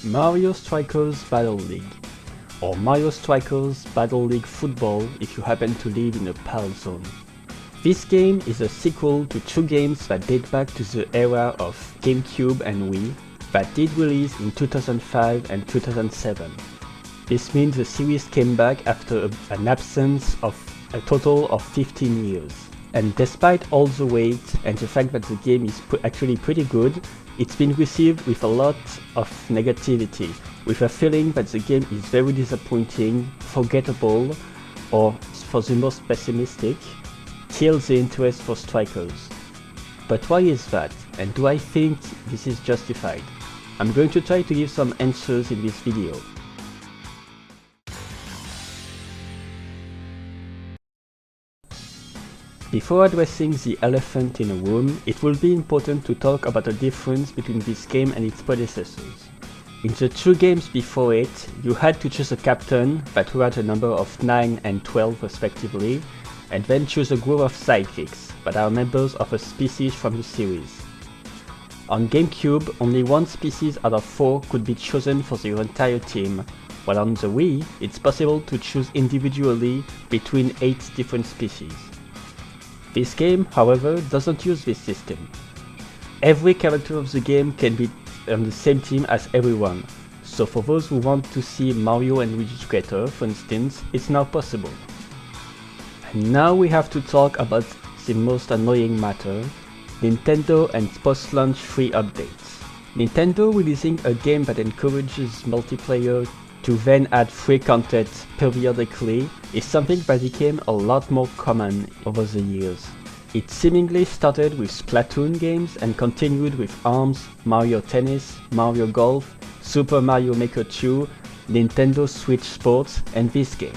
Mario Strikers Battle League, or Mario Strikers Battle League Football if you happen to live in a PAL zone. This game is a sequel to two games that date back to the era of GameCube and Wii that did release in 2005 and 2007. This means the series came back after an absence of a total of 15 years. And despite all the wait and the fact that the game is actually pretty good, it's been received with a lot of negativity, with a feeling that the game is very disappointing, forgettable, or, for the most pessimistic, kills the interest for strikers. But why is that, and do I think this is justified? I'm going to try to give some answers in this video. Before addressing the elephant in the room, it will be important to talk about the difference between this game and its predecessors. In the two games before it, you had to choose a captain that had a number of 9 and 12 respectively, and then choose a group of sidekicks that are members of a species from the series. On GameCube, only one species out of 4 could be chosen for the entire team, while on the Wii, it's possible to choose individually between 8 different species. This game, however, doesn't use this system. Every character of the game can be on the same team as everyone, so for those who want to see Mario and Luigi together, for instance, it's now possible. And now we have to talk about the most annoying matter, Nintendo and post-launch free updates. Nintendo releasing a game that encourages multiplayer to then add free content periodically is something that became a lot more common over the years. It seemingly started with Splatoon games and continued with ARMS, Mario Tennis, Mario Golf, Super Mario Maker 2, Nintendo Switch Sports, and this game.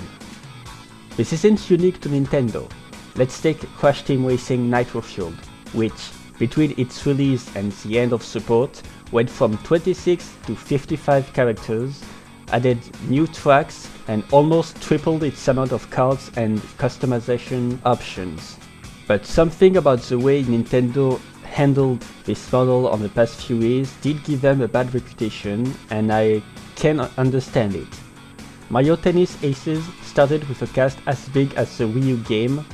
This isn't unique to Nintendo. Let's take Crash Team Racing Nitro Fueled, which, between its release and the end of support, went from 26 to 55 characters, added new tracks, and almost tripled its amount of cards and customization options. But something about the way Nintendo handled this model on the past few years did give them a bad reputation, and I can understand it. Mario Tennis Aces started with a cast as big as the Wii U game,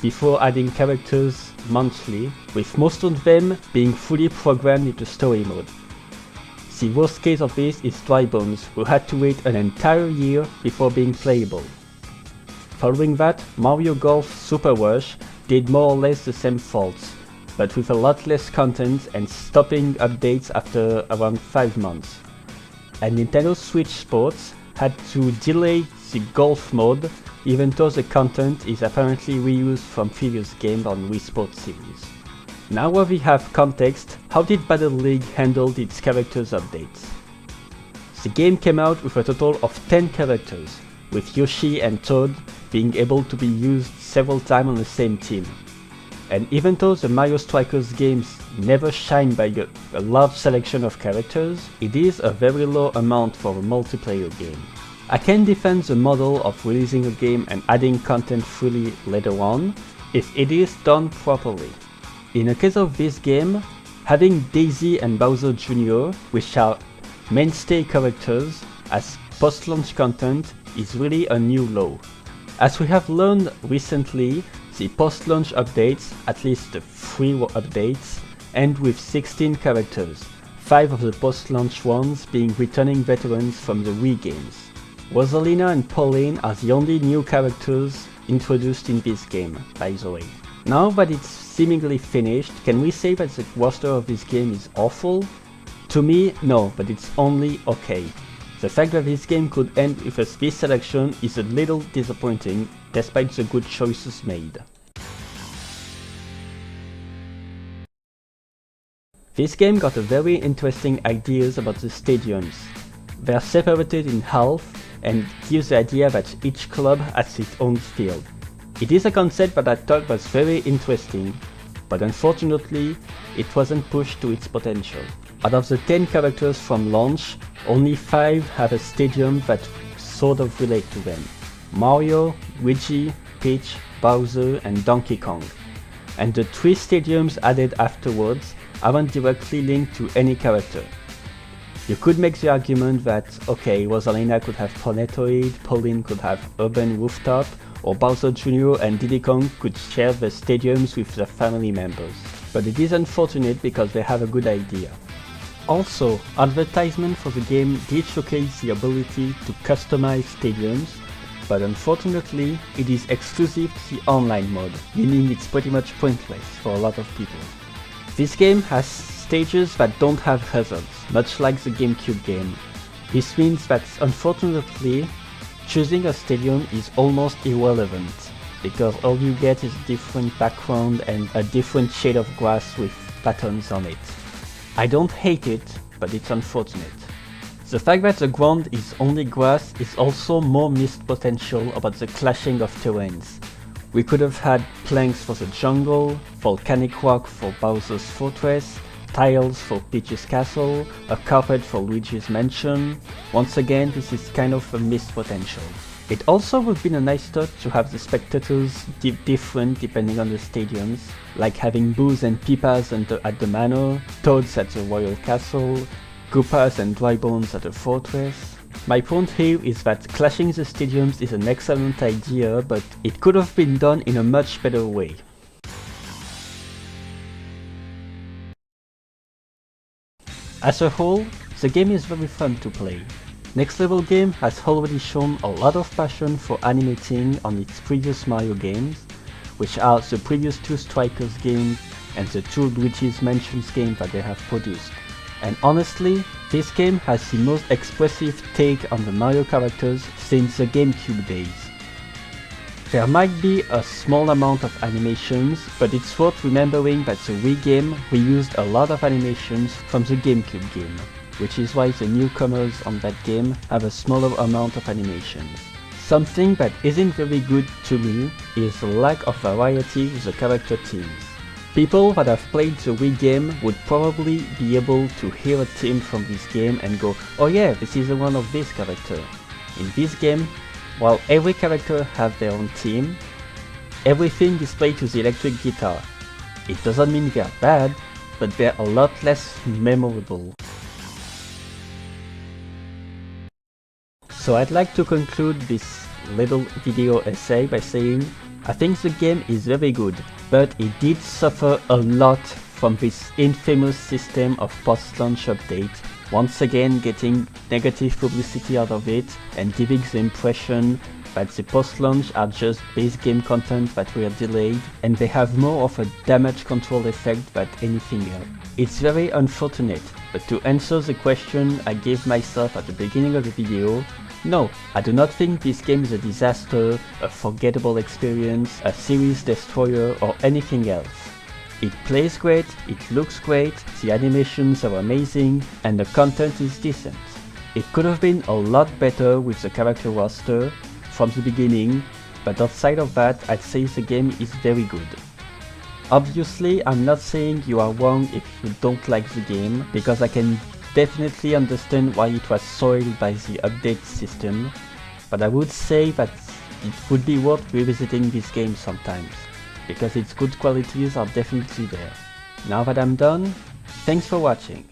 before adding characters monthly, with most of them being fully programmed into story mode. The worst case of this is Drybones, who had to wait an entire year before being playable. Following that, Mario Golf Super Rush did more or less the same faults, but with a lot less content and stopping updates after around 5 months. And Nintendo Switch Sports had to delay the golf mode, even though the content is apparently reused from previous games on Wii Sports series. Now that we have context, how did Battle League handle its characters updates? The game came out with a total of 10 characters, with Yoshi and Toad being able to be used several times on the same team. And even though the Mario Strikers games never shine by a large selection of characters, it is a very low amount for a multiplayer game. I can defend the model of releasing a game and adding content freely later on, if it is done properly. In the case of this game, having Daisy and Bowser Jr., which are mainstay characters, as post-launch content is really a new low. As we have learned recently, the post-launch updates, at least the free updates, end with 16 characters, 5 of the post-launch ones being returning veterans from the Wii games. Rosalina and Pauline are the only new characters introduced in this game, by the way. Now that it's seemingly finished, can we say that the roster of this game is awful? To me, no, but it's only okay. The fact that this game could end with this selection is a little disappointing, despite the good choices made. This game got a very interesting ideas about the stadiums. They are separated in half and gives the idea that each club has its own field. It is a concept that I thought was very interesting, but unfortunately, it wasn't pushed to its potential. Out of the 10 characters from launch, only 5 have a stadium that sort of relate to them. Mario, Luigi, Peach, Bowser and Donkey Kong. And the 3 stadiums added afterwards aren't directly linked to any character. You could make the argument that, okay, Rosalina could have Planetoid, Pauline could have Urban Rooftop, or Bowser Jr. and Diddy Kong could share the stadiums with their family members. But it is unfortunate because they have a good idea. Also, advertisement for the game did showcase the ability to customize stadiums, but unfortunately, it is exclusive to the online mode, meaning it's pretty much pointless for a lot of people. This game has stages that don't have hazards, much like the GameCube game. This means that unfortunately, choosing a stadium is almost irrelevant, because all you get is a different background and a different shade of grass with patterns on it. I don't hate it, but it's unfortunate. The fact that the ground is only grass is also more missed potential about the clashing of terrains. We could have had planks for the jungle, volcanic rock for Bowser's fortress, tiles for Peach's castle, a carpet for Luigi's mansion. Once again, this is kind of a missed potential. It also would have been a nice touch to have the spectators different depending on the stadiums, like having Boos and Pipas at the manor, Toads at the royal castle, Koopas and Drybones at the fortress. My point here is that clashing the stadiums is an excellent idea, but it could have been done in a much better way. As a whole, the game is very fun to play. Next Level Game has already shown a lot of passion for animating on its previous Mario games, which are the previous two Strikers games and the two Luigi's Mansions games that they have produced. And honestly, this game has the most expressive take on the Mario characters since the GameCube days. There might be a small amount of animations, but it's worth remembering that the Wii game reused a lot of animations from the GameCube game, which is why the newcomers on that game have a smaller amount of animations. Something that isn't very good to me is the lack of variety with the character teams. People that have played the Wii game would probably be able to hear a team from this game and go, oh yeah, this is the one of this character. In this game, while every character has their own team, everything is played to the electric guitar. It doesn't mean they're bad, but they're a lot less memorable. So I'd like to conclude this little video essay by saying, I think the game is very good, but it did suffer a lot from this infamous system of post-launch update, once again getting negative publicity out of it and giving the impression that the post-launch are just base game content that were delayed and they have more of a damage control effect than anything else. It's very unfortunate, but to answer the question I gave myself at the beginning of the video, no, I do not think this game is a disaster, a forgettable experience, a series destroyer or anything else. It plays great, it looks great, the animations are amazing, and the content is decent. It could have been a lot better with the character roster from the beginning, but outside of that, I'd say the game is very good. Obviously, I'm not saying you are wrong if you don't like the game, because I can definitely understand why it was soiled by the update system, but I would say that it would be worth revisiting this game sometimes, because its good qualities are definitely there. Now that I'm done, thanks for watching.